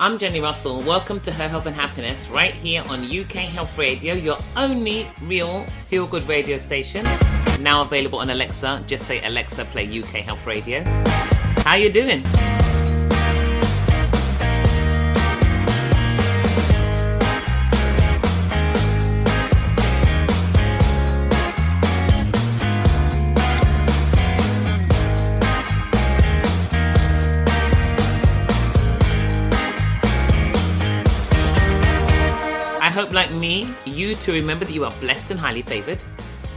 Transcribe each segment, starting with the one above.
I'm Jenni Russell. Welcome to Her Health and Happiness right here on UK Health Radio, your only real feel-good radio station. Now available on Alexa. Just say, Alexa, play UK Health Radio. How you doing? I hope, like me, you to remember that you are blessed and highly favoured,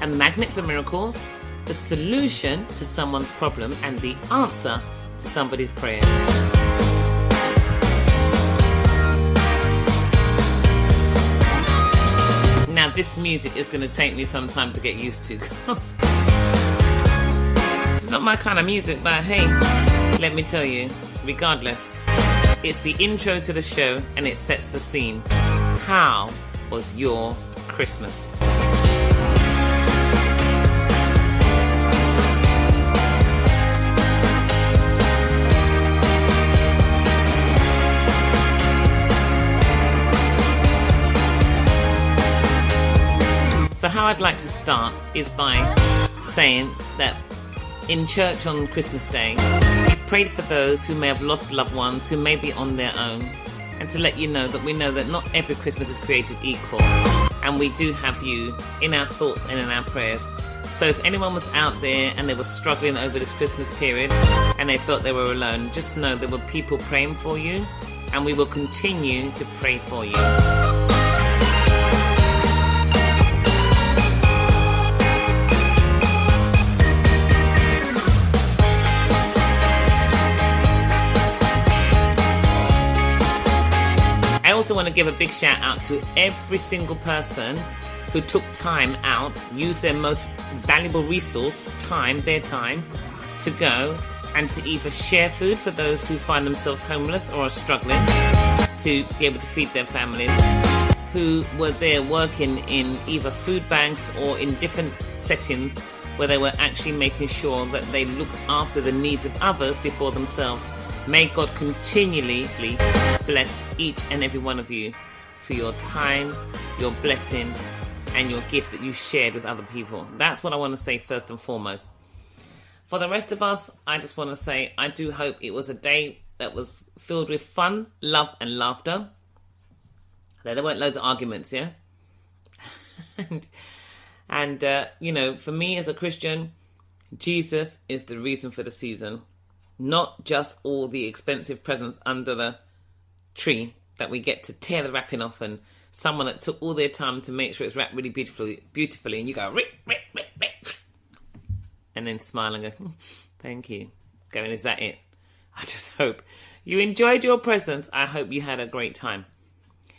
a magnet for miracles, the solution to someone's problem, and the answer to somebody's prayer. Now, this music is going to take me some time to get used to. It's not my kind of music, but hey, let me tell you, regardless, it's the intro to the show and it sets the scene. How was your Christmas? So how I'd like to start is by saying that in church on Christmas Day, we prayed for those who may have lost loved ones, who may be on their own, and to let you know that we know that not every Christmas is created equal, and we do have you in our thoughts and in our prayers. So if anyone was out there and they were struggling over this Christmas period and they felt they were alone, just know there were people praying for you, and we will continue to pray for you. I also want to give a big shout out to every single person who took time out, used their most valuable resource, their time, to go and to either share food for those who find themselves homeless or are struggling to be able to feed their families, who were there working in either food banks or in different settings where they were actually making sure that they looked after the needs of others before themselves. May God continually bless each and every one of you for your time, your blessing, and your gift that you shared with other people. That's what I want to say first and foremost. For the rest of us, I just want to say I do hope it was a day that was filled with fun, love, and laughter. That there weren't loads of arguments, yeah? and you know, for me as a Christian, Jesus is the reason for the season. Not just all the expensive presents under the tree that we get to tear the wrapping off, and someone that took all their time to make sure it's wrapped really beautifully, and you go, rip, rip, rip, rip, and then smile and go, thank you. Going, is that it? I just hope you enjoyed your presents. I hope you had a great time.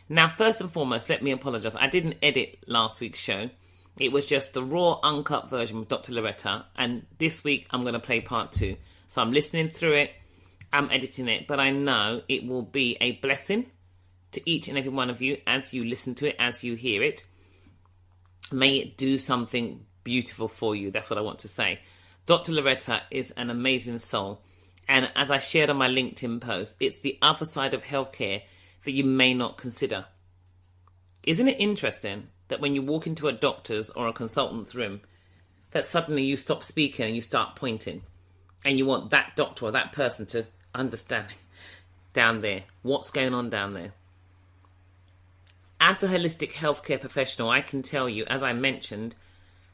Now, first and foremost, let me apologise. I didn't edit last week's show. It was just the raw, uncut version with Dr. Loretta, and this week I'm going to play part 2. So I'm listening through it, I'm editing it, but I know it will be a blessing to each and every one of you as you listen to it, as you hear it. May it do something beautiful for you. That's what I want to say. Dr. Loretta is an amazing soul. And as I shared on my LinkedIn post, it's the other side of healthcare that you may not consider. Isn't it interesting that when you walk into a doctor's or a consultant's room, that suddenly you stop speaking and you start pointing? And you want that doctor or that person to understand down there, what's going on down there. As a holistic healthcare professional, I can tell you, as I mentioned,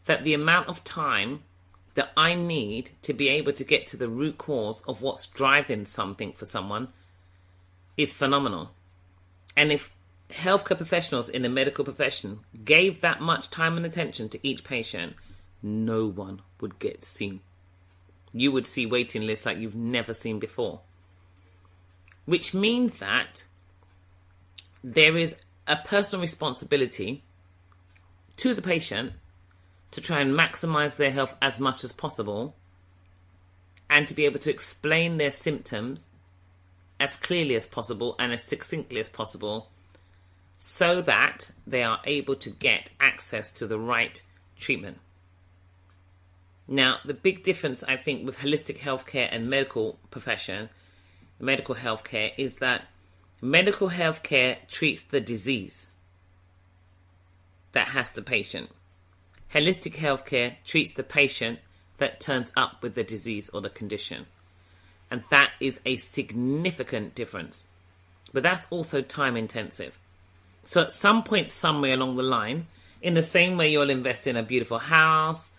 that the amount of time that I need to be able to get to the root cause of what's driving something for someone is phenomenal. And if healthcare professionals in the medical profession gave that much time and attention to each patient, no one would get seen. You would see waiting lists like you've never seen before. Which means that there is a personal responsibility to the patient to try and maximize their health as much as possible, and to be able to explain their symptoms as clearly as possible and as succinctly as possible, so that they are able to get access to the right treatment. Now, the big difference, I think, with holistic healthcare and medical profession, medical healthcare, is that Medical health care treats the disease that has the patient. Holistic healthcare treats the patient that turns up with the disease or the condition. And that is a significant difference. But that's also time intensive. So at some point, somewhere along the line, in the same way you'll invest in a beautiful house,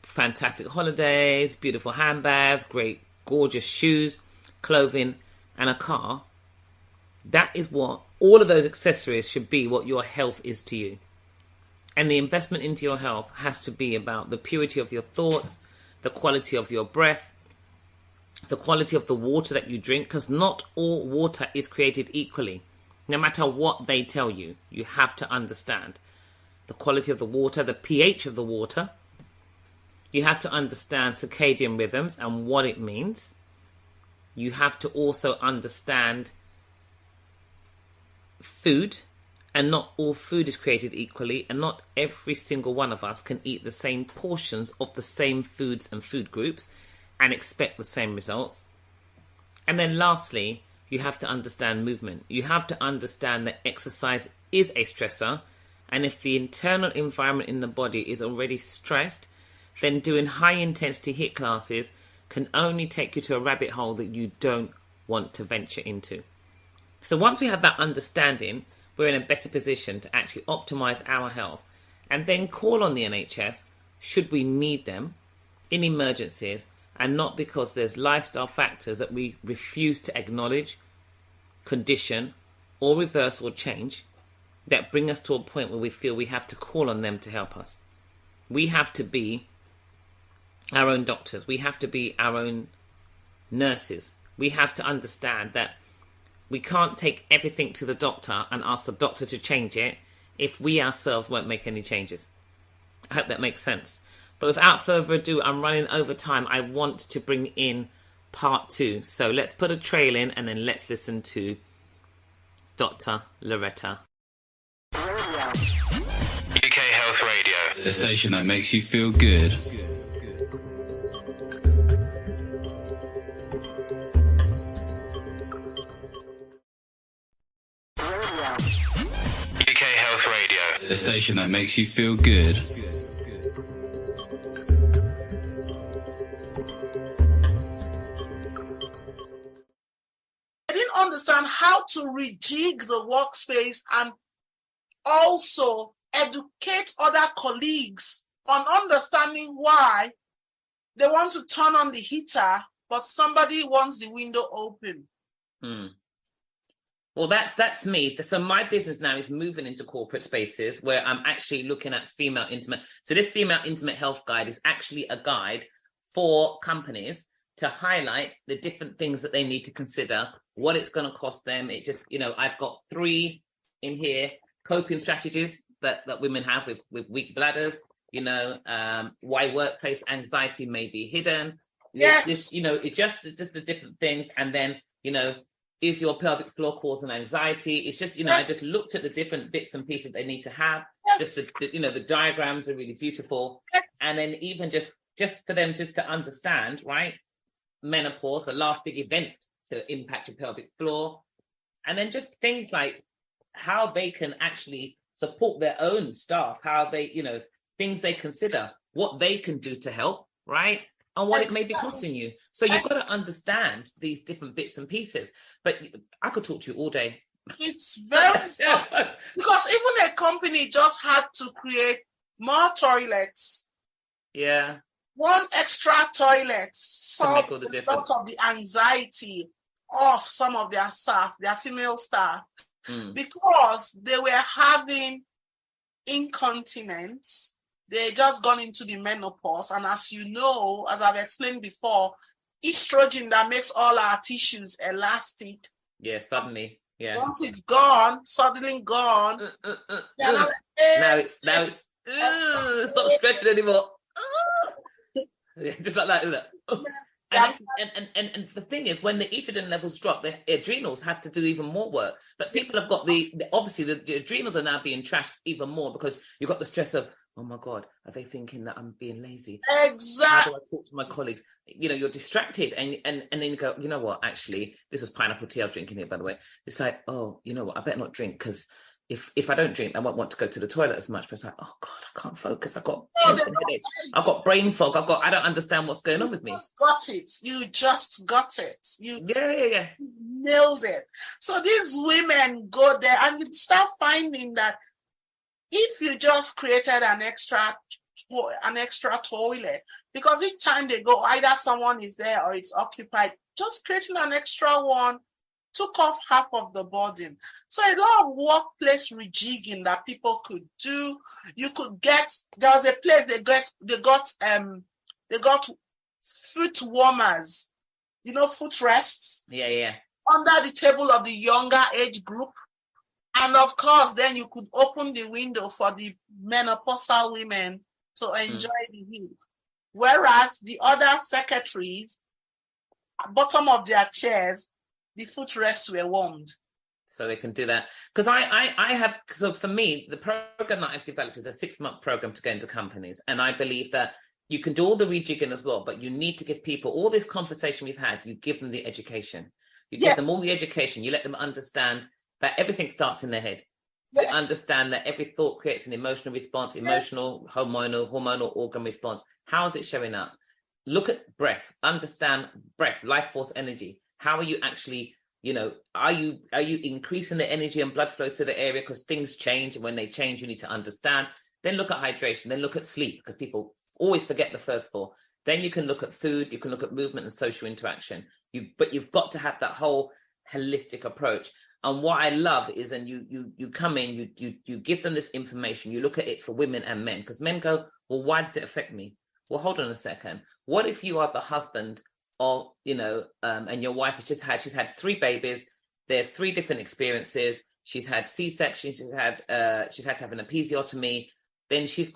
fantastic holidays, beautiful handbags, great, gorgeous shoes, clothing, and a car, that is what all of those accessories should be, what your health is to you. And the investment into your health has to be about the purity of your thoughts, the quality of your breath, the quality of the water that you drink, because not all water is created equally. No matter what they tell you, you have to understand the quality of the water, the pH of the water. You have to understand circadian rhythms and what it means. You have to also understand food, and not all food is created equally, and not every single one of us can eat the same portions of the same foods and food groups and expect the same results. And then lastly, you have to understand movement. You have to understand that exercise is a stressor, and if the internal environment in the body is already stressed, then doing high intensity HIIT classes can only take you to a rabbit hole that you don't want to venture into. So once we have that understanding, we're in a better position to actually optimize our health and then call on the NHS should we need them in emergencies, and not because there's lifestyle factors that we refuse to acknowledge, condition, or reverse or change that bring us to a point where we feel we have to call on them to help us. We have to be our own doctors. We have to be our own nurses. We have to understand that we can't take everything to the doctor and ask the doctor to change it if we ourselves won't make any changes. I hope that makes sense. But without further ado, I'm running over time. I want to bring in part 2. So let's put a trail in and then let's listen to Dr. Loretta. UK Health Radio, the station that makes you feel good. UK Health Radio, the station that makes you feel good. I didn't understand how to rejig the workspace and also educate other colleagues on understanding why they want to turn on the heater, but somebody wants the window open. Well, that's me. So my business now is moving into corporate spaces where I'm actually looking at female intimate. So this female intimate health guide is actually a guide for companies to highlight the different things that they need to consider, what it's going to cost them. It just, I've got 3 in here, coping strategies that women have with weak bladders, why workplace anxiety may be hidden. Yes. It's just the different things. And then, is your pelvic floor causing anxiety? It's just, Yes. I just looked at the different bits and pieces they need to have. Yes. Just the diagrams are really beautiful. Yes. And then even just for them just to understand, right? Menopause, the last big event to impact your pelvic floor. And then just things like how they can actually support their own staff, how they, things they consider, what they can do to help, right? And what it may be costing you. So you've got to understand these different bits and pieces. But I could talk to you all day. It's very because even a company just had to create more toilets. Yeah. One extra toilet solved a lot of the anxiety of some of their staff, their female staff, because they were having incontinence. They just gone into the menopause. And as you know, as I've explained before, estrogen that makes all our tissues elastic. Yeah, suddenly. Yeah. Once it's gone, suddenly gone. Now it's it's not stretching anymore. Just like that, isn't it? And the thing is, when the estrogen levels drop, the adrenals have to do even more work. But people have got obviously the adrenals are now being trashed even more because you've got the stress of oh my God, are they thinking that I'm being lazy? Exactly. How do I talk to my colleagues? You know, you're distracted, and then you go, you know what, actually, this was pineapple tea I was drinking here, by the way. It's like, oh, you know what, I better not drink, because if I don't drink, I won't want to go to the toilet as much. But it's like, oh God, I can't focus. I've got headaches. I've got brain fog. I don't understand what's going on with me. You just got it. You Yeah. nailed it. So these women go there, and you start finding that if you just created an extra toilet, because each time they go, either someone is there or it's occupied, just creating an extra one took off half of the burden. So a lot of workplace rejigging that people could do. You could get, there was a place they got foot warmers, foot rests. Yeah. Under the table of the younger age group. And of course, then you could open the window for the menopausal women to enjoy the heat. Whereas the other secretaries, at bottom of their chairs, the footrests were warmed. So they can do that. Because I have, so for me, the program that I've developed is a 6-month program to go into companies. And I believe that you can do all the rejigging as well, but you need to give people all this conversation we've had, you give them the education. You give them all the education. You let them understand that everything starts in their head. Yes. To understand that every thought creates an emotional response, emotional, hormonal organ response. How is it showing up? Look at breath, understand breath, life force energy. How are you actually, are you increasing the energy and blood flow to the area because things change, and when they change, you need to understand. Then look at hydration, then look at sleep, because people always forget the first 4. Then you can look at food, you can look at movement and social interaction. But you've got to have that whole holistic approach. And what I love is, and you come in, you give them this information, you look at it for women and men, because men go, well, why does it affect me? Well, hold on a second. What if you are the husband of, and your wife she's had 3 babies, they're 3 different experiences. She's had C-section, she's had to have an episiotomy, then she's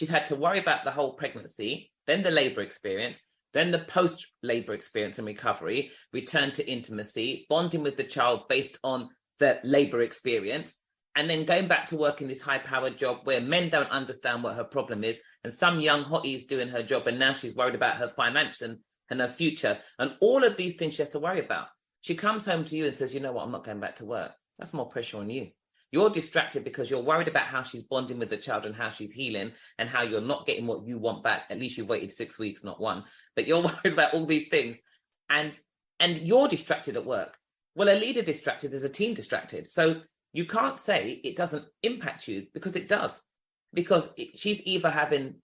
had to worry about the whole pregnancy, then the labor experience, then the post-labor experience and recovery, return to intimacy, bonding with the child based on the labor experience, and then going back to work in this high-powered job where men don't understand what her problem is, and some young hottie is doing her job, and now she's worried about her finance and her future, and all of these things she has to worry about. She comes home to you and says, you know what, I'm not going back to work. That's more pressure on you. You're distracted because you're worried about how she's bonding with the child and how she's healing and how you're not getting what you want back. At least you waited 6 weeks, not 1. But you're worried about all these things. And you're distracted at work. Well, a leader distracted is a team distracted. So you can't say it doesn't impact you, because it does. Because she's either having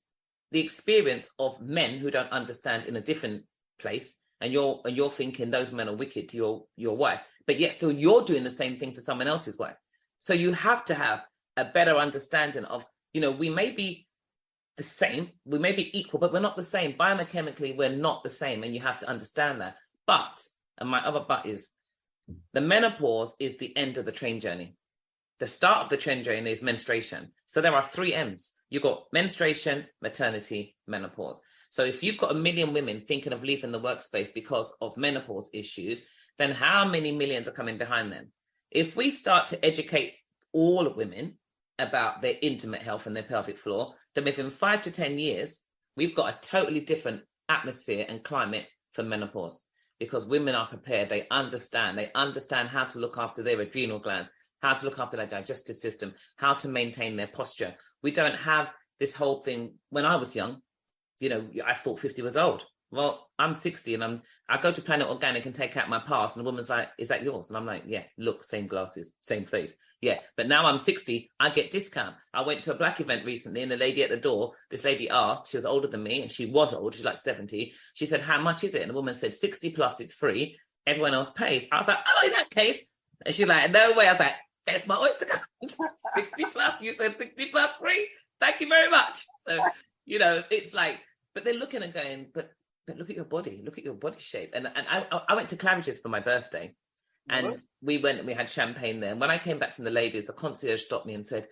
the experience of men who don't understand in a different place, and you're thinking those men are wicked to your wife, but yet still you're doing the same thing to someone else's wife. So you have to have a better understanding of, we may be the same, we may be equal, but we're not the same. Biomechanically, we're not the same, and you have to understand that. But, and my other but is, the menopause is the end of the train journey. The start of the train journey is menstruation. So there are 3 M's. You've got menstruation, maternity, menopause. So if you've got 1 million women thinking of leaving the workspace because of menopause issues, then how many millions are coming behind them? If we start to educate all women about their intimate health and their pelvic floor, then within 5 to 10 years, we've got a totally different atmosphere and climate for menopause, because women are prepared. They understand how to look after their adrenal glands, how to look after their digestive system, how to maintain their posture. We don't have this whole thing. When I was young, I thought 50 was old. Well, I'm 60 and I go to Planet Organic and take out my pass, and the woman's like, is that yours? And I'm like, yeah, look, same glasses, same face. Yeah, but now I'm 60, I get discount. I went to a black event recently, and the lady at the door, this lady asked, she was older than me, and she was old, she's like 70. She said, how much is it? And the woman said, 60 plus, it's free. Everyone else pays. I was like, oh, in that case. And she's like, no way. I was like, that's my oyster card. 60 plus, you said 60 plus free? Thank you very much. So, it's like, but they're looking and going, but look at your body shape. And I went to Claridge's for my birthday, and we had champagne there. And when I came back from the ladies, the concierge stopped me and said,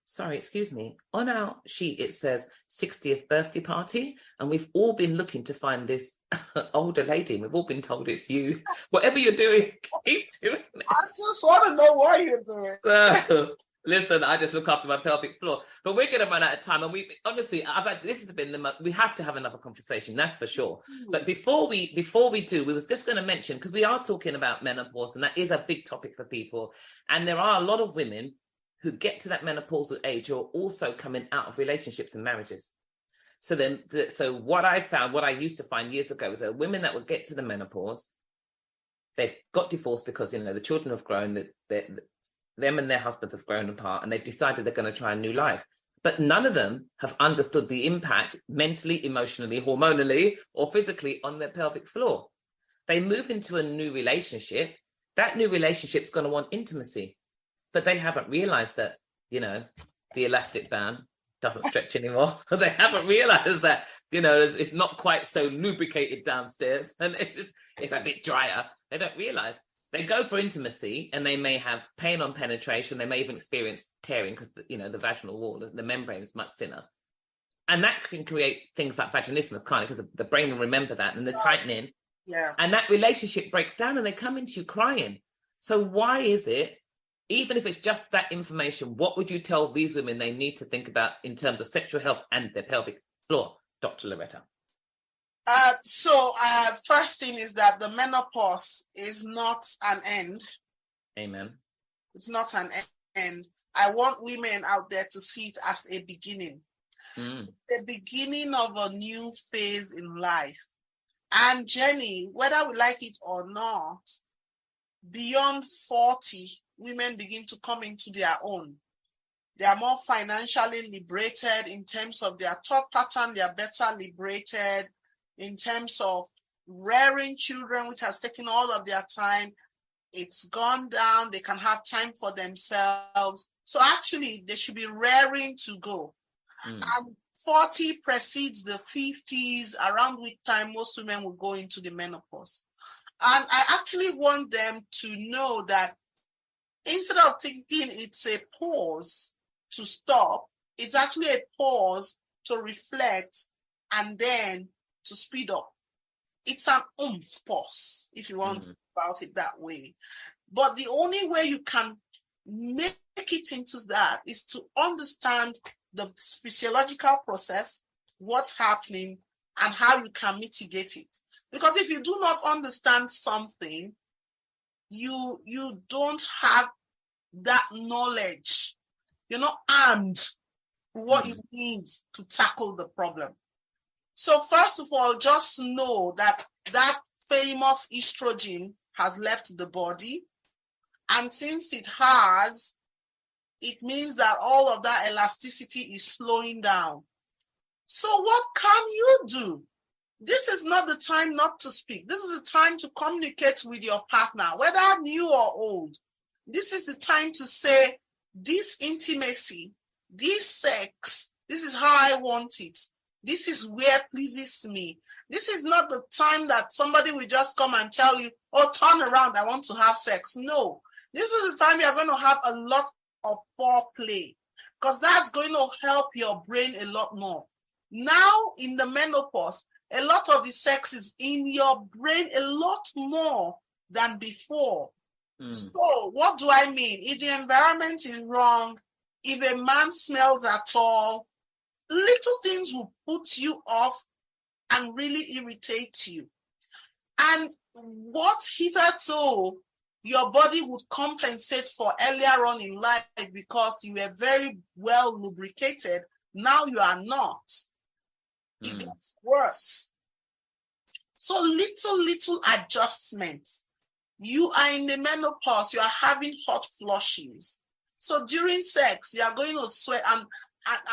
sorry, excuse me, on our sheet it says 60th birthday party, and we've all been looking to find this older lady, and we've all been told it's you. Whatever you're doing, keep doing it. I just want to know what you're doing. Listen, I just look after my pelvic floor. But we're going to run out of time. And we honestly, we have to have another conversation, that's for sure. But before we do, we was just going to mention, because we are talking about menopause, and that is a big topic for people. And there are a lot of women who get to that menopausal age who are also coming out of relationships and marriages. So what I used to find years ago was that women that would get to the menopause, they've got divorced because, the children have grown, them and their husbands have grown apart, and they've decided they're going to try a new life. But none of them have understood the impact mentally, emotionally, hormonally, or physically on their pelvic floor. They move into a new relationship. That new relationship's going to want intimacy, but they haven't realized that, the elastic band doesn't stretch anymore. They haven't realized that, it's not quite so lubricated downstairs, and it's a bit drier. They don't realize. They go for intimacy, and they may have pain on penetration. They may even experience tearing because, the vaginal wall, the membrane is much thinner. And that can create things like vaginismus, kind of, because the brain will remember that, and the tightening. Yeah. And that relationship breaks down, and they come into you crying. So why is it, even if it's just that information, what would you tell these women they need to think about in terms of sexual health and their pelvic floor, Dr. Loretta? First thing is that the menopause is not an end. Amen. It's not an end. I want women out there to see it as a beginning. The beginning of a new phase in life. And Jenny, whether we like it or not, beyond 40, women begin to come into their own. They are more financially liberated in terms of their thought pattern. They are better liberated in terms of rearing children, which has taken all of their time. It's gone down. They can have time for themselves. So actually, they should be rearing to go. And 40 precedes the 50s, around which time most women will go into the menopause. And I actually want them to know that instead of thinking it's a pause to stop, it's actually a pause to reflect and then to speed up. It's an oomph pause, if you want to think about it that way. But the only way you can make it into that is to understand the physiological process, what's happening, and how you can mitigate it. Because if you do not understand something, you don't have that knowledge. You're not armed with what you need to tackle the problem. So first of all, just know that famous estrogen has left the body. And since it has, it means that all of that elasticity is slowing down. So what can you do? This is not the time not to speak. This is the time to communicate with your partner, whether new or old. This is the time to say, this intimacy, this sex, this is how I want it. This is where pleases me. This is not the time that somebody will just come and tell you, oh, turn around, I want to have sex. No, this is the time you're going to have a lot of foreplay, because that's going to help your brain a lot more. Now, in the menopause, a lot of the sex is in your brain a lot more than before. So what do I mean? If the environment is wrong, if a man smells at all, little things will put you off and really irritate you. And what hitherto your body would compensate for earlier on in life because you were very well lubricated, now you are not. It gets worse. So little adjustments. You are in the menopause, you are having hot flushes. So during sex, you are going to sweat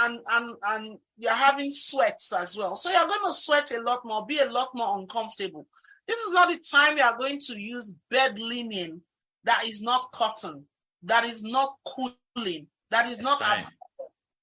and you're having sweats as well. So you're going to sweat a lot more, be a lot more uncomfortable. This is not the time you are going to use bed linen that is not cotton, that is not cooling, that is not.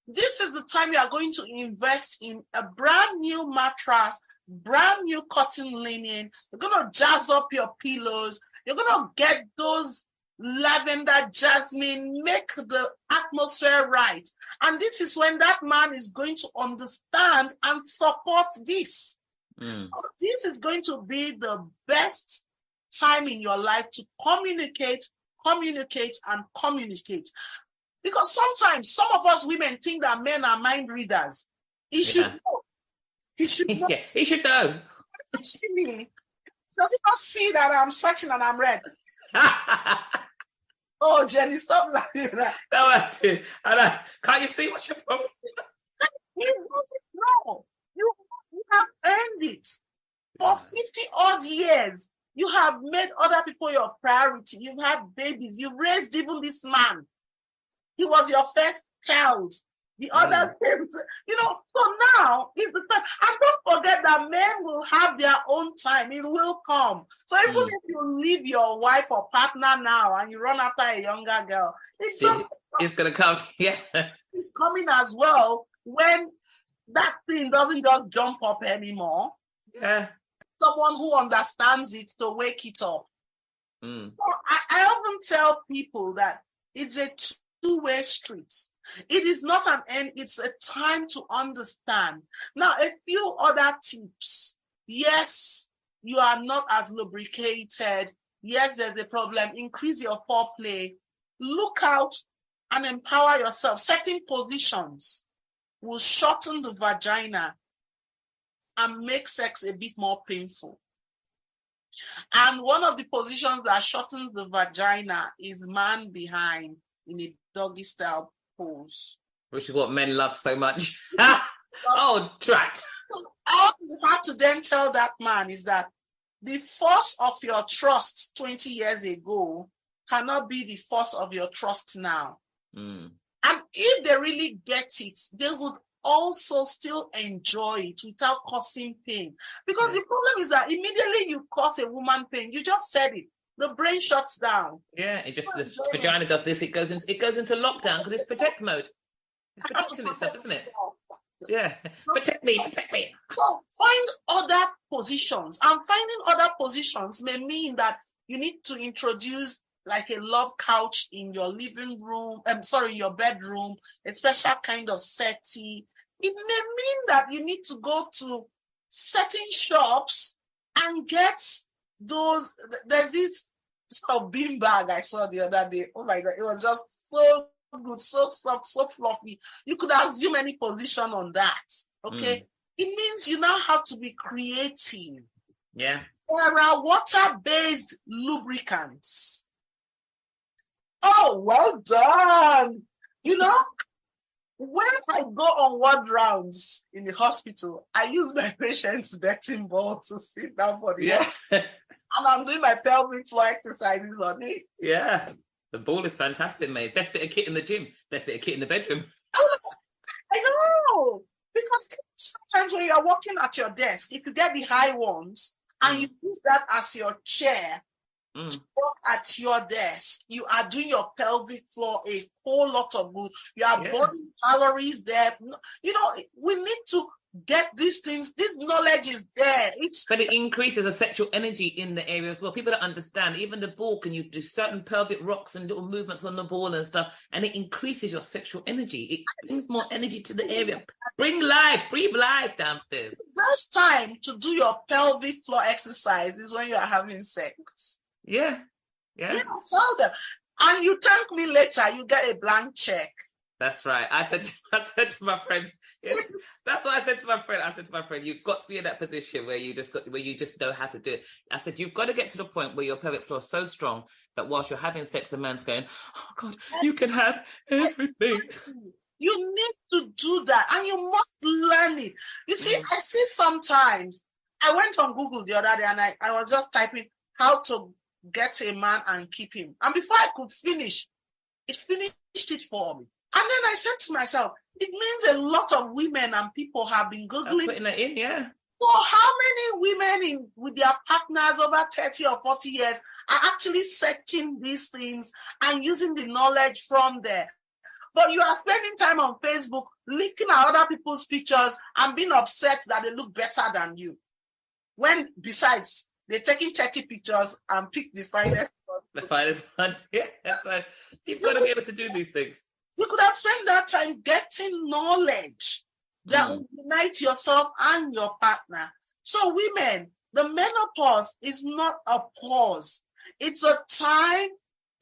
This is the time you are going to invest in a brand new mattress, brand new cotton linen. You're going to jazz up your pillows. You're going to get those lavender, jasmine, make the atmosphere right. And this is when that man is going to understand and support this. This is going to be the best time in your life to communicate. Because sometimes some of us women think that men are mind readers. He should know. He should know. Yeah, he should know. See me. Does he not see that I'm sweating and I'm red? Oh, Jenny, stop laughing. No, I do. I know. Can't you see what's your problem? He doesn't know. You have earned it. For 50 odd years, you have made other people your priority. You've had babies. You've raised even this man. He was your first child. The other things, so now is the time. And don't forget that men will have their own time. It will come. So even if you leave your wife or partner now and you run after a younger girl, it's going to come. Yeah. It's coming as well when that thing doesn't just jump up anymore. Yeah. Someone who understands it to wake it up. So I often tell people that it's a two-way street. It is not an end, it's a time to understand. Now, a few other tips. Yes, you are not as lubricated. Yes, there's a problem. Increase your foreplay. Look out and empower yourself. Certain positions will shorten the vagina and make sex a bit more painful. And one of the positions that shortens the vagina is man behind in a doggy style pose. Which is what men love so much. Oh, drat. All you have to then tell that man is that the force of your trust 20 years ago cannot be the force of your trust now. And if they really get it, they would also still enjoy it without causing pain. Because the problem is that immediately you cause a woman pain, you just said it, the brain shuts down. Yeah, the vagina does this, it goes into lockdown because it's protect mode. It's protecting itself, isn't it? Yeah. Protect me. So find other positions. And finding other positions may mean that you need to introduce like a love couch in your living room, your bedroom, a special kind of settee. It may mean that you need to go to certain shops and get those. There's this sort of bean bag I saw the other day. Oh my God, it was just so good, so soft, so fluffy. You could assume any position on that. Okay. It means you now have to be creative. Yeah. There are water-based lubricants. Oh, well done. When I go on ward rounds in the hospital, I use my patient's betting ball to sit down for the walk. And I'm doing my pelvic floor exercises on it. Yeah. The ball is fantastic, mate. Best bit of kit in the gym. Best bit of kit in the bedroom. I know. Because sometimes when you're working at your desk, if you get the high ones and you use that as your chair, to work at your desk, you are doing your pelvic floor a whole lot of good. You are burning calories there. We need to get these things. This knowledge is there. But it increases the sexual energy in the area as well. People don't understand. Even the ball, can you do certain pelvic rocks and little movements on the ball and stuff, and it increases your sexual energy. It brings more energy to the area. Breathe life downstairs. The best time to do your pelvic floor exercise is when you are having sex. Yeah. Tell them. And you thank me later, you get a blank check. That's right. I said to my friends, that's what I said to my friend. I said to my friend, you've got to be in that position where you just know how to do it. I said, you've got to get to the point where your pelvic floor is so strong that whilst you're having sex, the man's going, oh God, you can have everything. You need to do that, and you must learn it. You see, I see sometimes, I went on Google the other day and I was just typing how to get a man and keep him. And before I could finish, it finished it for me. And then I said to myself, it means a lot of women and people have been Googling. Putting that in, yeah. So how many women with their partners over 30 or 40 years are actually searching these things and using the knowledge from there? But you are spending time on Facebook, looking at other people's pictures and being upset that they look better than you. When besides, they're taking 30 pictures and pick the finest ones. The finest ones, yeah. So you've got to be able to do these things. You could have spent that time getting knowledge that will unite yourself and your partner. So women, the menopause is not a pause. It's a time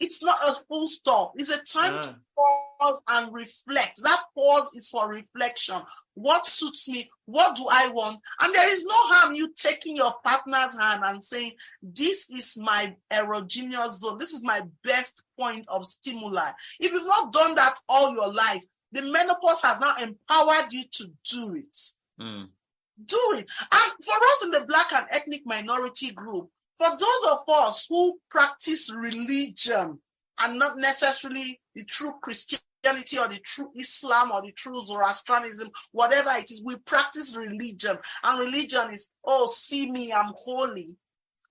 It's not a full stop. It's a time to pause and reflect. That pause is for reflection. What suits me? What do I want? And there is no harm you taking your partner's hand and saying, this is my erogenous zone. This is my best point of stimuli. If you've not done that all your life, the menopause has now empowered you to do it. Do it. And for us in the Black and ethnic minority group, for those of us who practice religion and not necessarily the true Christianity or the true Islam or the true Zoroastrianism, whatever it is, we practice religion. And religion is, oh, see me, I'm holy.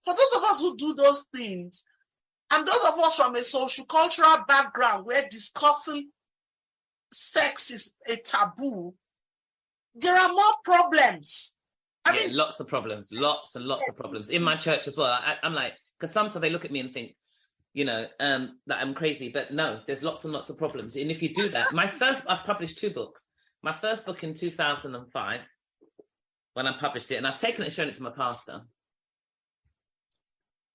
For those of us who do those things, and those of us from a social cultural background where discussing sex is a taboo, there are more problems. I mean, lots of problems, lots and lots of problems in my church as well. I'm like, because sometimes they look at me and think, that I'm crazy, but no, there's lots and lots of problems. And if you do that, I've published 2 books. My first book in 2005, when I published it, and I've taken it and shown it to my pastor.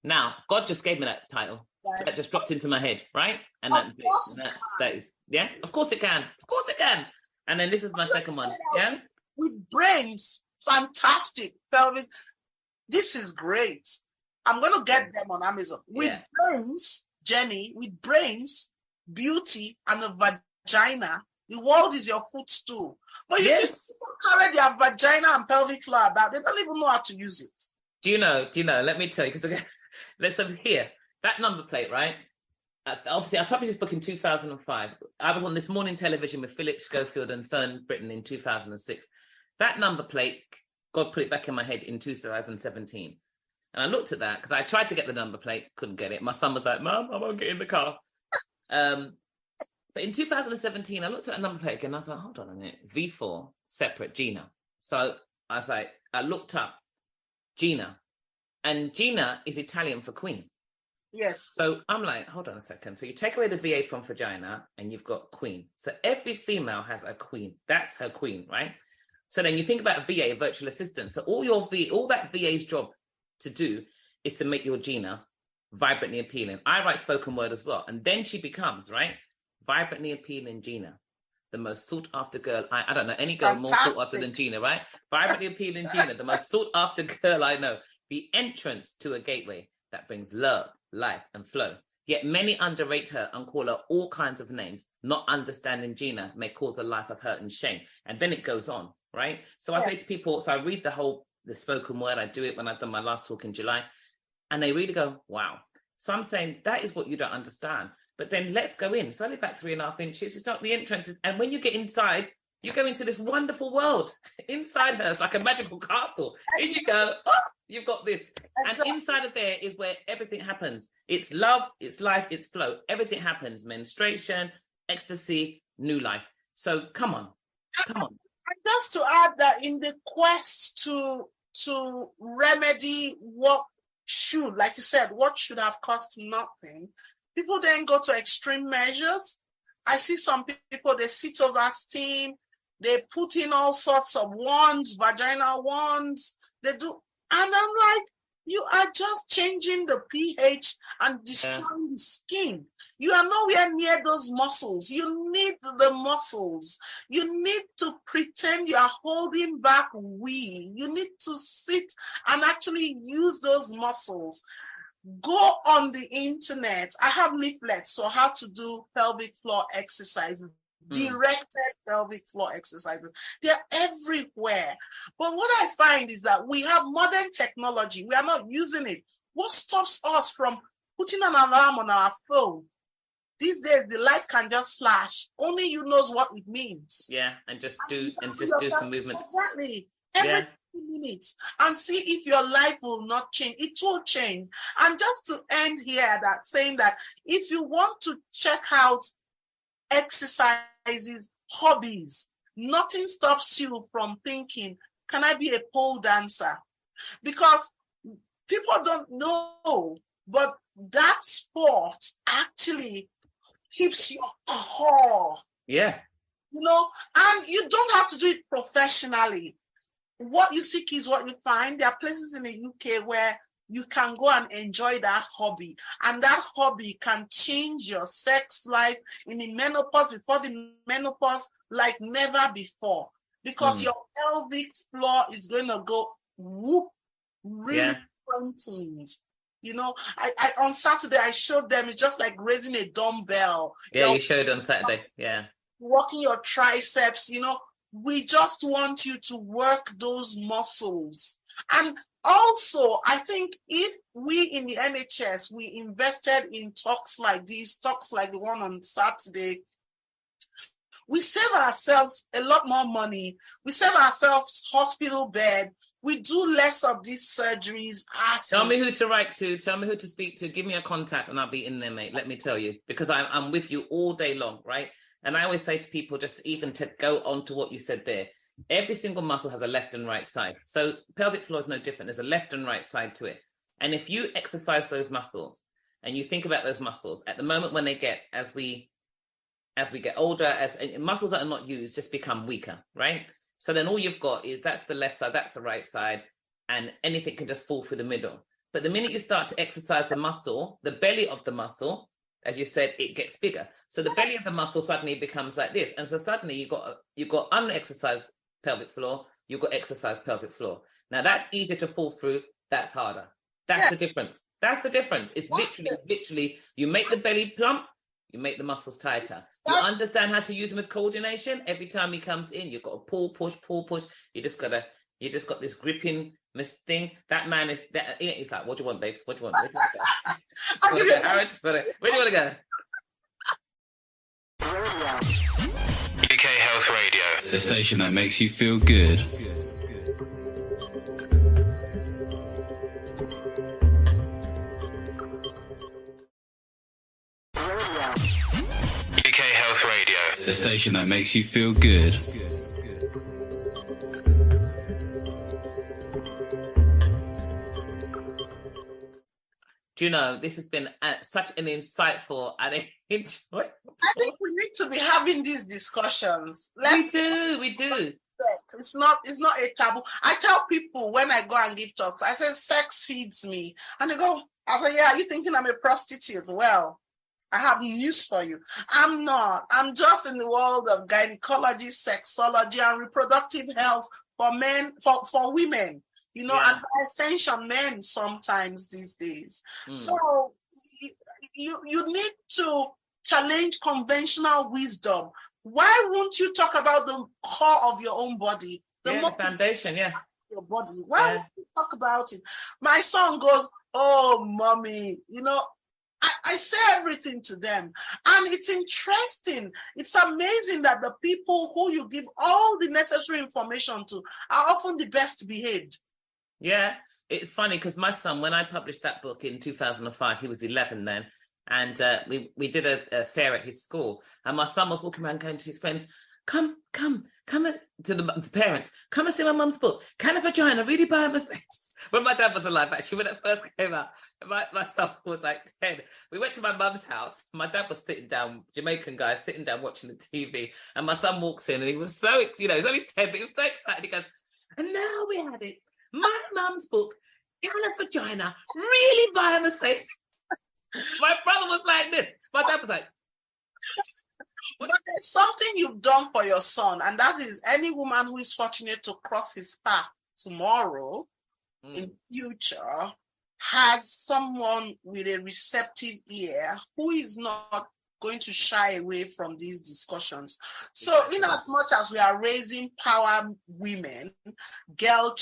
Now, God just gave me that title. That just dropped into my head, right? And that is, yeah, of course it can. Of course it can. And then this is my second one. Yeah. With brains. Fantastic pelvic. This is great. I'm going to get them on Amazon. With brains, Jenny, with brains, beauty, and a vagina, the world is your footstool. But you see, people carry their vagina and pelvic floor about. They don't even know how to use it. Do you know? Let me tell you, because let's over here. That number plate, right? Obviously, I published this book in 2005. I was on This Morning Television with Philip Schofield and Fern Britton in 2006. That number plate, God put it back in my head in 2017. And I looked at that because I tried to get the number plate, couldn't get it. My son was like, Mum, I won't get in the car. But in 2017, I looked at a number plate again and I was like, hold on a minute, V4, separate, Gina. So I was like, I looked up Gina. And Gina is Italian for queen. Yes. So I'm like, hold on a second. So you take away the VA from vagina and you've got queen. So every female has a queen. That's her queen, right? So then you think about a VA, a virtual assistant. So all that VA's job to do is to make your Gina vibrantly appealing. I write spoken word as well. And then she becomes, right, vibrantly appealing Gina, the most sought after girl. I don't know any girl more sought after than Gina, right? Vibrantly appealing Gina, the most sought after girl I know. The entrance to a gateway that brings love, life, and flow. Yet many underrate her and call her all kinds of names. Not understanding Gina may cause a life of hurt and shame. And then it goes on, right? So I say to people, so I read the spoken word. I do it when I've done my last talk in July. And they really go, wow. So I'm saying that is what you don't understand. But then let's go in. It's only about 3.5 inches. It's not the entrances. And when you get inside, you go into this wonderful world. Inside her, it's like a magical castle. And you go, oh, you've got this. And inside of there is where everything happens. It's love, it's life, it's flow. Everything happens. Menstruation, ecstasy, new life. So come on. And just to add that in the quest to remedy what should, like you said, what should have cost nothing, people then go to extreme measures. I see some people, they sit over steam, they put in all sorts of wands, vaginal wands, they do. And I'm like, you are just changing the pH and destroying the skin. You are nowhere near those muscles. You need the muscles. You need to pretend you are holding back wee. You need to sit and actually use those muscles. Go on the internet. I have leaflets on how to do pelvic floor exercises. Directed pelvic floor exercises. They're everywhere. But what I find is that we have modern technology. We are not using it. What stops us from putting an alarm on our phone? These days, the light can just flash. Only you knows what it means. Yeah, and just do some movements. Exactly. Every 2 minutes, and see if your life will not change. It will change. And just to end here, that saying that if you want to check out exercises, hobbies, nothing stops you from thinking, can I be a pole dancer? Because people don't know, but that sport actually keeps your core. Yeah. And you don't have to do it professionally. What you seek is what you find. There are places in the UK where you can go and enjoy that hobby. And that hobby can change your sex life in the menopause, before the menopause, like never before. Because your pelvic floor is going to go whoop, really strengthened. You know, I on Saturday, I showed them, it's just like raising a dumbbell. Yeah, you showed on Saturday, Working your triceps, we just want you to work those muscles. And also, I think if we in the NHS, we invested in talks like these, talks like the one on Saturday, we save ourselves a lot more money. We save ourselves hospital bed. We do less of these surgeries. Tell me who to write to. Tell me who to speak to. Give me a contact and I'll be in there, mate. Let me tell you. Because I'm with you all day long, right? And I always say to people, just even to go on to what you said there, every single muscle has a left and right side. So pelvic floor is no different. There's a left and right side to it. And if you exercise those muscles and you think about those muscles, at the moment when they get, as we get older, as muscles that are not used just become weaker, right? So then all you've got is that's the left side, that's the right side, and anything can just fall through the middle. But the minute you start to exercise the muscle, the belly of the muscle, as you said, it gets bigger. So the belly of the muscle suddenly becomes like this. And so suddenly you've got unexercised pelvic floor, you've got exercised pelvic floor. Now that's easier to fall through, that's harder. That's the difference. That's the difference. It's literally, you make the belly plump, you make the muscles tighter. You understand how to use them with coordination. Every time he comes in, you've got to pull, push. You just got this gripping thing. That man is that. He's like, what do you want, babes? What do you want? Where do you want to go? UK Health Radio, the station that makes you feel good. UK Health Radio, the station that makes you feel good. Do you know, this has been such an insightful and enjoyable. I think we need to be having these discussions. We do. It's not a taboo. I tell people when I go and give talks, I say sex feeds me. And they go, I say, yeah, are you thinking I'm a prostitute? Well, I have news for you. I'm not. I'm just in the world of gynecology, sexology, and reproductive health for men, for women. And by extension, men sometimes these days. So you need to challenge conventional wisdom. Why won't you talk about the core of your own body? The foundation, your body. Why won't you talk about it? My son goes, oh, mommy, I say everything to them. And it's interesting. It's amazing that the people who you give all the necessary information to are often the best behaved. Yeah, it's funny because my son, when I published that book in 2005, he was 11 then. And we did a fair at his school. And my son was walking around going to his friends, come to the parents, come and see my mum's book. Can a vagina really buy a Mercedes? When my dad was alive, actually, when it first came out, my son was like 10. We went to my mum's house. My dad was sitting down, Jamaican guy, sitting down watching the TV. And my son walks in and he was so, he's only 10, but he was so excited. He goes, and now we have it. My mum's book, Can a Vagina Really Buy a Mercedes? My brother was like this. My dad was like... But there's something you've done for your son, and that is any woman who is fortunate to cross his path tomorrow, in future, has someone with a receptive ear who is not going to shy away from these discussions. So in as much as we are raising power women, girl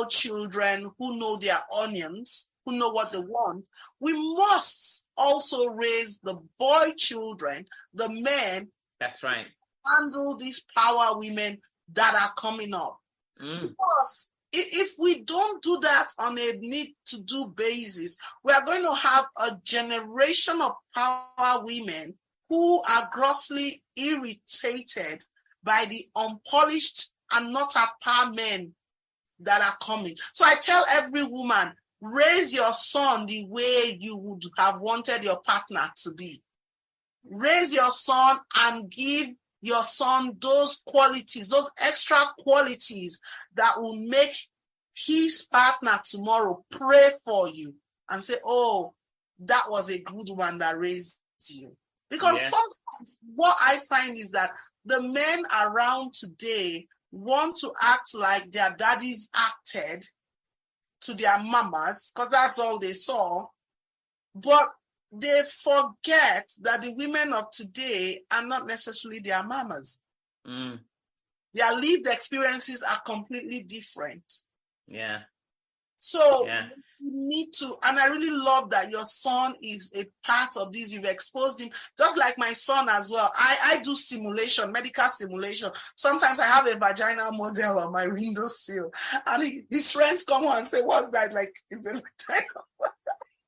children who know their onions, who know what they want, we must also raise the boy children, the men. That's right. Handle these power women that are coming up. Because if we don't do that on a need-to-do basis, we are going to have a generation of power women who are grossly irritated by the unpolished and not at par men that are coming. So I tell every woman, raise your son the way you would have wanted your partner to be. Raise your son and give your son those qualities, those extra qualities that will make his partner tomorrow pray for you and say, oh, that was a good one that raised you. Because sometimes what I find is that the men around today want to act like their daddies acted to their mamas, because that's all they saw. But they forget that the women of today are not necessarily their mamas. Their lived experiences are completely different. Yeah. So you need to, and I really love that your son is a part of this. You've exposed him, just like my son as well. I do simulation, medical simulation. Sometimes I have a vaginal model on my windowsill, and his friends come on and say, "What's that?" Like, it's a vaginal model.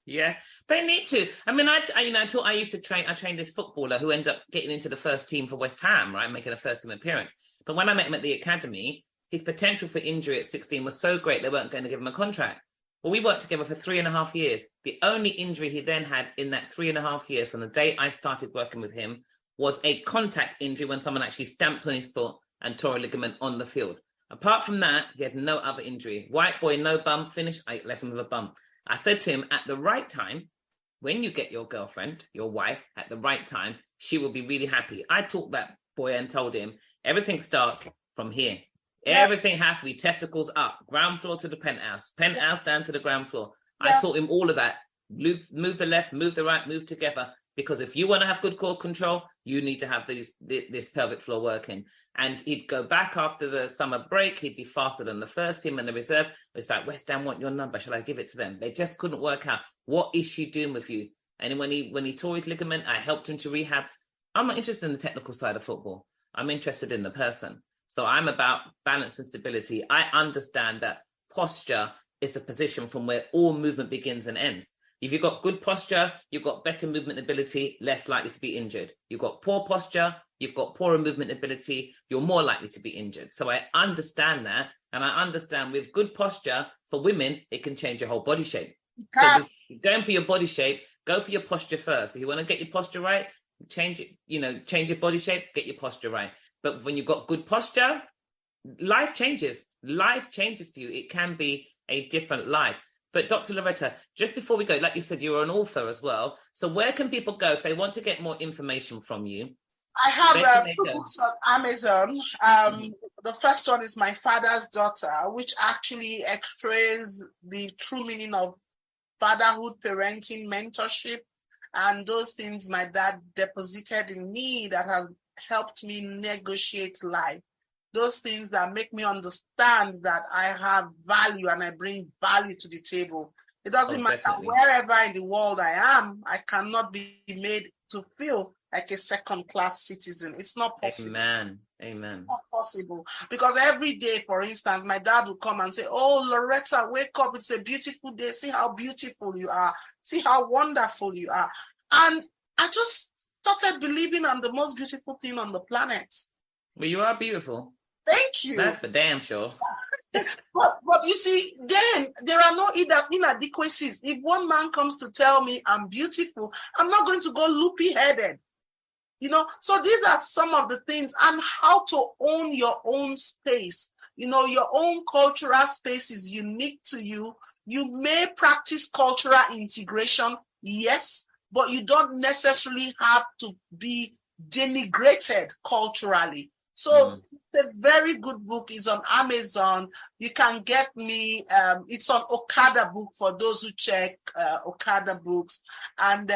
Yeah, they need to. I mean, I used to train. I trained this footballer who ended up getting into the first team for West Ham, right, making a first team appearance. But when I met him at the academy, his potential for injury at 16 was so great they weren't going to give him a contract. Well, we worked together for 3.5 years. The only injury he then had in that 3.5 years from the day I started working with him was a contact injury when someone actually stamped on his foot and tore a ligament on the field. Apart from that, he had no other injury. White boy, no bum, finish. I left him with a bum. I said to him, at the right time, when you get your girlfriend, your wife, at the right time, she will be really happy. I taught that boy and told him, everything starts from here. Yeah. Everything has to be testicles up, ground floor to the penthouse down to the ground floor. Yeah. I taught him all of that. Move the left, move the right, move together. Because if you want to have good core control, you need to have this pelvic floor working. And he'd go back after the summer break. He'd be faster than the first team and the reserve. It's like, West Ham want your number. Shall I give it to them? They just couldn't work out. What is she doing with you? And when he tore his ligament, I helped him to rehab. I'm not interested in the technical side of football. I'm interested in the person. So I'm about balance and stability. I understand that posture is the position from where all movement begins and ends. If you've got good posture, you've got better movement ability, less likely to be injured. You've got poor posture, you've got poorer movement ability, you're more likely to be injured. So I understand that. And I understand with good posture for women, it can change your whole body shape. So going for your body shape, go for your posture first. If you want to get your posture right, change your body shape, get your posture right. But when you've got good posture, life changes. Life changes for you. It can be a different life. But Dr. Loretta, just before we go, like you said, you're an author as well. So where can people go if they want to get more information from you? I have 2 books on Amazon. The first one is My Father's Daughter, which actually explains the true meaning of fatherhood, parenting, mentorship, and those things my dad deposited in me that have helped me negotiate life. Those things that make me understand that I have value and I bring value to the table. It doesn't matter wherever in the world I am, I cannot be made to feel like a second-class citizen. It's not possible. Amen. It's not possible. Because every day, for instance, my dad will come and say, oh, Loretta, wake up. It's a beautiful day. See how beautiful you are. See how wonderful you are. And I just started believing I'm the most beautiful thing on the planet. Well, you are beautiful. Thank you. That's for damn sure. but you see, then there are no inadequacies. If one man comes to tell me I'm beautiful, I'm not going to go loopy-headed. So these are some of the things, and how to own your own space. Your own cultural space is unique to you. You may practice cultural integration, yes, but you don't necessarily have to be denigrated culturally. So the very good book is on Amazon. You can get me, it's on Okada Book for those who check Okada Books. And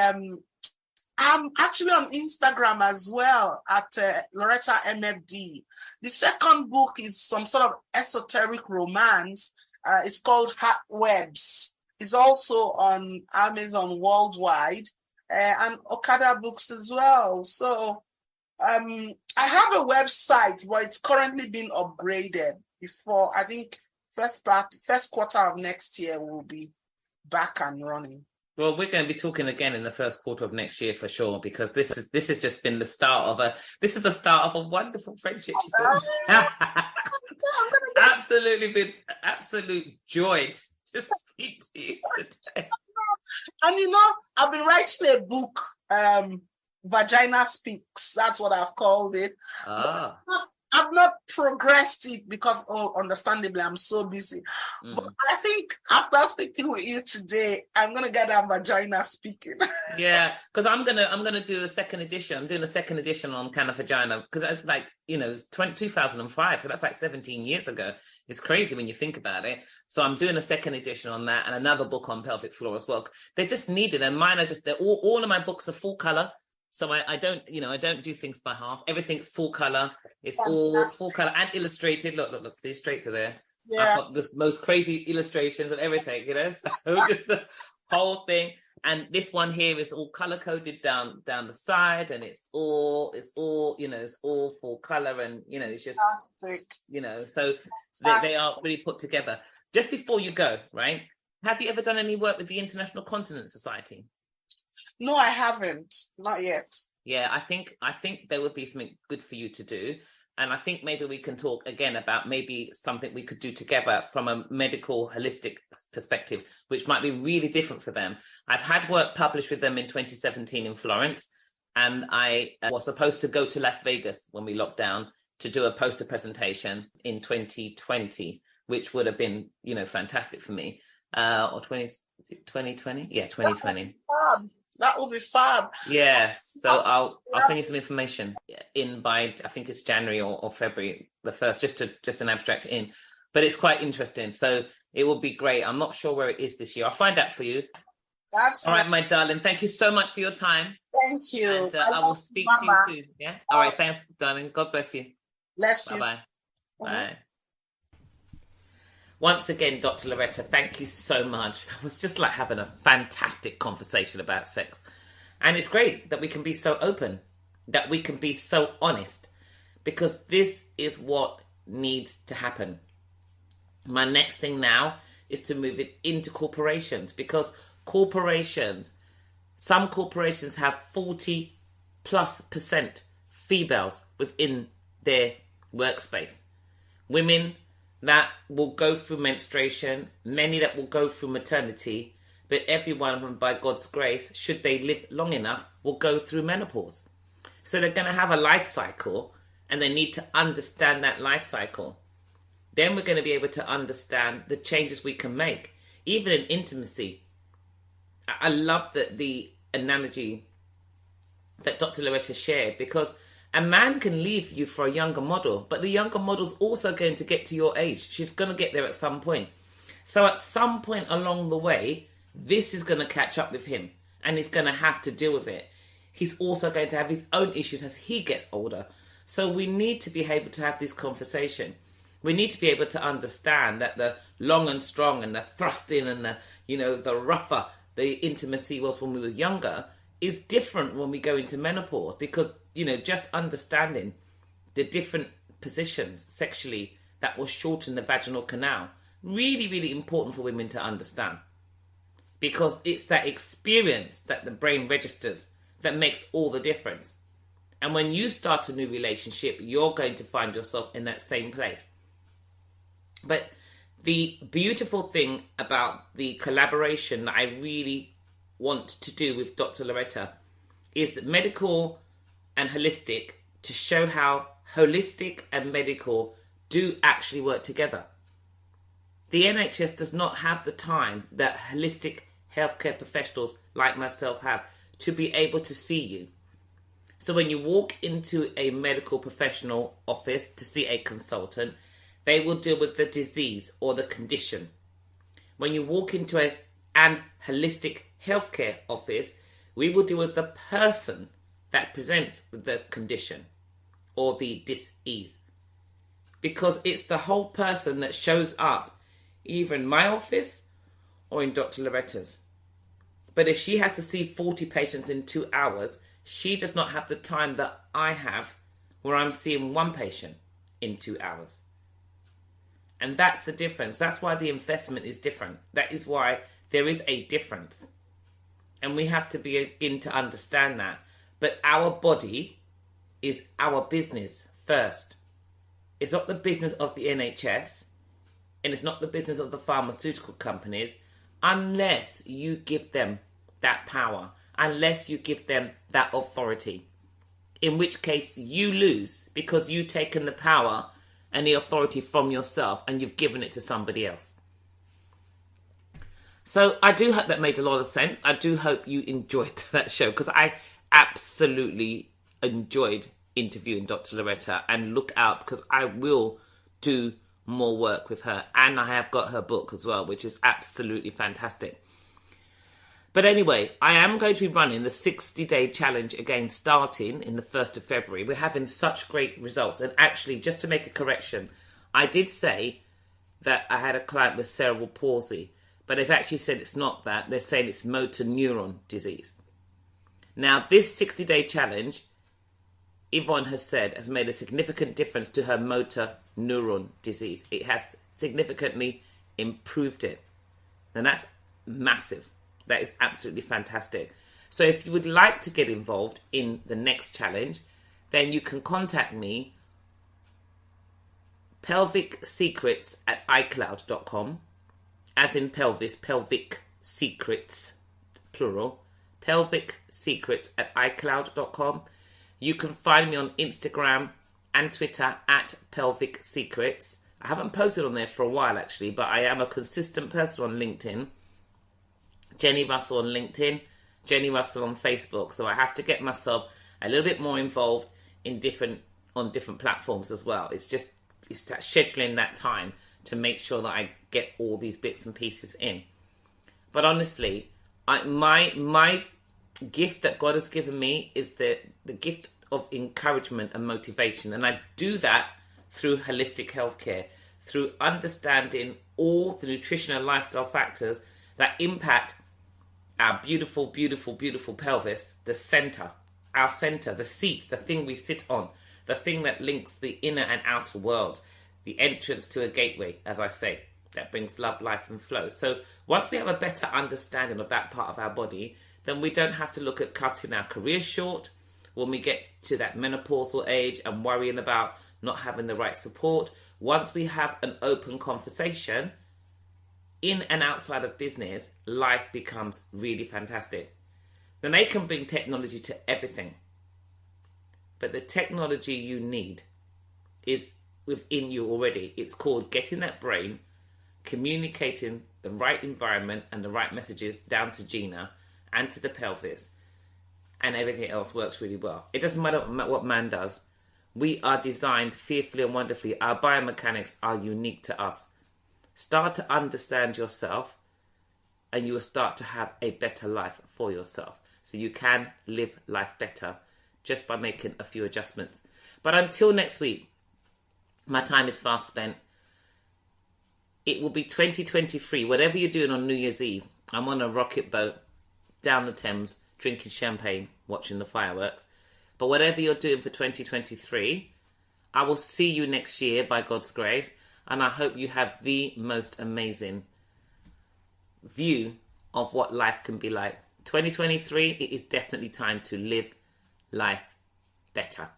I'm actually on Instagram as well at Loretta MFD. The second book is some sort of esoteric romance. It's called Heartwebs. It's also on Amazon worldwide and Okada Books as well. So I have a website, but it's currently being upgraded. Before, I think first quarter of next year will be back and running. Well, we're going to be talking again in the first quarter of next year for sure, because this has just been the start of a wonderful friendship. Absolutely been absolute joy to speak to you today. And I've been writing a book, Vagina Speaks. That's what I've called it. I've not progressed it because, understandably, I'm so busy. But I think after speaking with you today, I'm gonna get that vagina speaking. Yeah, because I'm gonna do a second edition. I'm doing a second edition on Can of Vagina because it's like, it's 2005, so that's like 17 years ago. It's crazy when you think about it. So I'm doing a second edition on that and another book on pelvic floor as well. They're just needed, and mine are they're all of my books are full color. So I don't do things by half. Everything's full color. It's all full color and illustrated. Look, see, straight to there. Yeah. I've got the most crazy illustrations and everything, So just the whole thing. And this one here is all color coded down the side, and it's all it's all full color, and it's just so they are really put together. Just before you go, right? Have you ever done any work with the International Continence Society? No, I haven't. Not yet. Yeah, I think there would be something good for you to do. And I think maybe we can talk again about maybe something we could do together from a medical holistic perspective, which might be really different for them. I've had work published with them in 2017 in Florence, and I was supposed to go to Las Vegas when we locked down to do a poster presentation in 2020, which would have been, fantastic for me. Or 2020? Yeah, 2020. That will be fab. Yes. So I'll send you some information in by, I think it's January or February the 1st, just an abstract in. But it's quite interesting. So it will be great. I'm not sure where it is this year. I'll find out for you. That's all right, my darling. Thank you so much for your time. Thank you. And I will speak to you soon. Yeah. All right. Thanks, darling. God bless you. Bless you. Bye-bye. Bye. Once again, Dr. Loretta, thank you so much. That was just like having a fantastic conversation about sex. And it's great that we can be so open, that we can be so honest, because this is what needs to happen. My next thing now is to move it into corporations, because some corporations have 40+% females within their workspace. Women that will go through menstruation, many that will go through maternity, but every one of them, by God's grace, should they live long enough, will go through menopause. So they're going to have a life cycle, and they need to understand that life cycle. Then we're going to be able to understand the changes we can make, even in intimacy. I love the analogy that Dr. Loretta shared, because a man can leave you for a younger model, but the younger model's also going to get to your age. She's going to get there at some point. So at some point along the way, this is going to catch up with him, and he's going to have to deal with it. He's also going to have his own issues as he gets older. So we need to be able to have this conversation. We need to be able to understand that the long and strong and the thrusting and the rougher the intimacy was when we were younger is different when we go into menopause, because just understanding the different positions sexually that will shorten the vaginal canal, really, really important for women to understand, because it's that experience that the brain registers that makes all the difference. And when you start a new relationship, you're going to find yourself in that same place. But the beautiful thing about the collaboration that I really want to do with Dr. Loretta is that medical and holistic, to show how holistic and medical do actually work together. The NHS does not have the time that holistic healthcare professionals like myself have to be able to see you. So when you walk into a medical professional office to see a consultant, they will deal with the disease or the condition. When you walk into an holistic healthcare office, we will deal with the person that presents with the condition or the dis-ease. Because it's the whole person that shows up either in my office or in Dr. Loretta's. But if she has to see 40 patients in 2 hours, she does not have the time that I have where I'm seeing one patient in 2 hours. And that's the difference. That's why the investment is different. That is why there is a difference. And we have to begin to understand that. But our body is our business first. It's not the business of the NHS, and it's not the business of the pharmaceutical companies, unless you give them that power, unless you give them that authority. in which case you lose because you've taken the power and the authority from yourself and you've given it to somebody else. So I do hope that made a lot of sense. I do hope you enjoyed that show, because I absolutely enjoyed interviewing Dr. Loretta, and look out, because I will do more work with her, and I have got her book as well, which is absolutely fantastic. But anyway, I am going to be running the 60-day challenge again, starting in the 1st of February. We're having such great results. And actually, just to make a correction, I did say that I had a client with cerebral palsy, but they've actually said it's not that. They're saying it's motor neuron disease. Now, this 60-day challenge, Yvonne has said, has made a significant difference to her motor neuron disease. It has significantly improved it. And that's massive. That is absolutely fantastic. So if you would like to get involved in the next challenge, then you can contact me, pelvicsecrets@icloud.com, as in pelvis, pelvic secrets, plural, pelvicsecrets@icloud.com. You can find me on Instagram and Twitter at Pelvic Secrets. I haven't posted on there for a while actually, but I am a consistent person on LinkedIn. Jenni Russell on LinkedIn, Jenni Russell on Facebook. So I have to get myself a little bit more involved on different platforms as well. It's that scheduling that time to make sure that I get all these bits and pieces in. But honestly, my gift that God has given me is the gift of encouragement and motivation. And I do that through holistic healthcare, through understanding all the nutrition and lifestyle factors that impact our beautiful, beautiful, beautiful pelvis, the center, our center, the seat, the thing we sit on, the thing that links the inner and outer world, the entrance to a gateway, as I say, that brings love, life and flow. So once we have a better understanding of that part of our body, then we don't have to look at cutting our career short when we get to that menopausal age and worrying about not having the right support. Once we have an open conversation, in and outside of business, life becomes really fantastic. Then they can bring technology to everything. But the technology you need is within you already. It's called getting that brain, communicating the right environment and the right messages down to Gina and to the pelvis, and everything else works really well. It doesn't matter what man does. We are designed fearfully and wonderfully. Our biomechanics are unique to us. Start to understand yourself and you will start to have a better life for yourself. So you can live life better just by making a few adjustments. But until next week, my time is fast spent. It will be 2023. Whatever you're doing on New Year's Eve, I'm on a rocket boat down the Thames, drinking champagne, watching the fireworks. But whatever you're doing for 2023, I will see you next year by God's grace. And I hope you have the most amazing view of what life can be like. 2023, it is definitely time to live life better.